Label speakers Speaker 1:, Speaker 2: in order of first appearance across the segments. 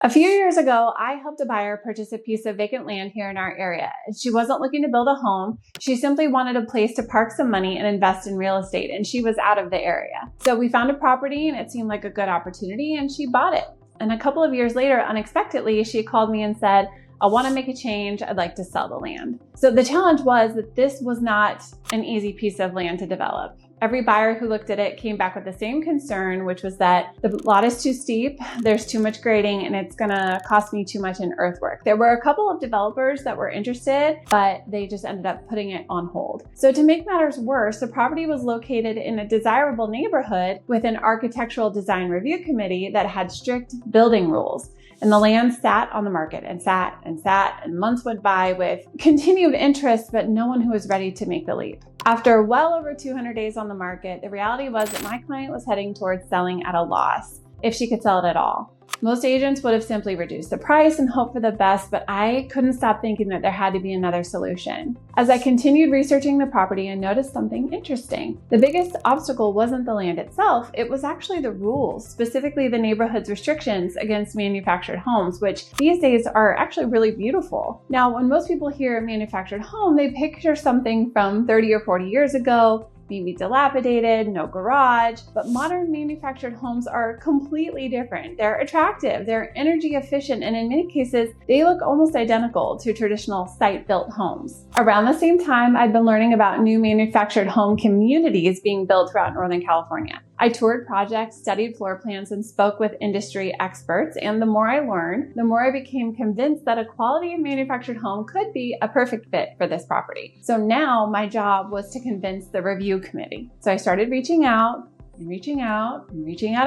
Speaker 1: A few years ago, I helped a buyer purchase a piece of vacant land here in our area. She wasn't looking to build a home. She simply wanted a place to park some money and invest in real estate, and she was out of the area. So we found a property and it seemed like a good opportunity, and she bought it. And a couple of years later, unexpectedly, she called me and said, I want to make a change. I'd like to sell the land. So the challenge was that this was not an easy piece of land to develop. Every buyer who looked at it came back with the same concern, which was that the lot is too steep, there's too much grading, and it's gonna cost me too much in earthwork. There were a couple of developers that were interested, but they just ended up putting it on hold. So to make matters worse, the property was located in a desirable neighborhood with an architectural design review committee that had strict building rules. And the land sat on the market and sat, and months went by with continued interest, but no one who was ready to make the leap. After well over 200 days on the market, the reality was that my client was heading towards selling at a loss, if she could sell it at all. Most agents would have simply reduced the price and hoped for the best, but I couldn't stop thinking that there had to be another solution. As I continued researching the property, I noticed something interesting. The biggest obstacle wasn't the land itself, it was actually the rules, specifically the neighborhood's restrictions against manufactured homes, which these days are actually really beautiful. Now, when most people hear manufactured home, they picture something from 30 or 40 years ago, maybe dilapidated, no garage, but modern manufactured homes are completely different. They're attractive, they're energy efficient, and in many cases, they look almost identical to traditional site-built homes. Around the same time, I'd been learning about new manufactured home communities being built throughout Northern California. I toured projects, studied floor plans, and spoke with industry experts, and the more I learned, the more I became convinced that a quality manufactured home could be a perfect fit for this property. So now my job was to convince the review committee. So I started reaching out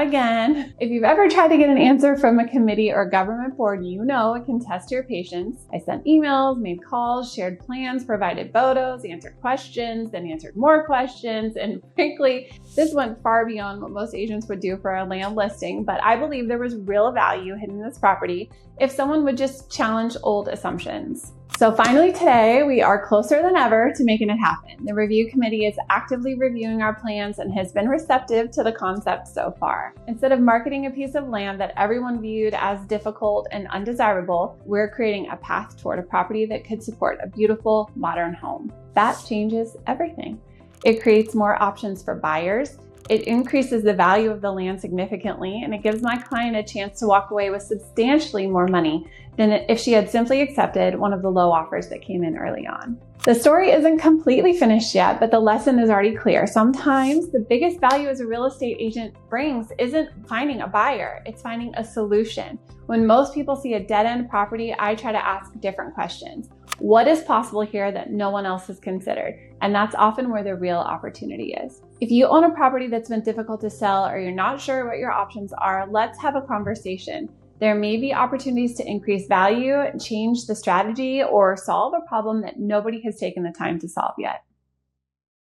Speaker 1: again. If you've ever tried to get an answer from a committee or government board, you know it can test your patience. I sent emails, made calls, shared plans, provided photos, answered questions, then answered more questions. And frankly, this went far beyond what most agents would do for a land listing, but I believe there was real value hidden in this property if someone would just challenge old assumptions. So finally today, we are closer than ever to making it happen. The review committee is actively reviewing our plans and has been receptive to the concept so far. Instead of marketing a piece of land that everyone viewed as difficult and undesirable, we're creating a path toward a property that could support a beautiful modern home. That changes everything. It creates more options for buyers. It increases the value of the land significantly, and it gives my client a chance to walk away with substantially more money than if she had simply accepted one of the low offers that came in early on. The story isn't completely finished yet, but the lesson is already clear. Sometimes the biggest value as a real estate agent brings isn't finding a buyer, it's finding a solution. When most people see a dead-end property, I try to ask different questions. What is possible here that no one else has considered? And that's often where the real opportunity is. If you own a property that's been difficult to sell or you're not sure what your options are, let's have a conversation. There may be opportunities to increase value, change the strategy, or solve a problem that nobody has taken the time to solve yet.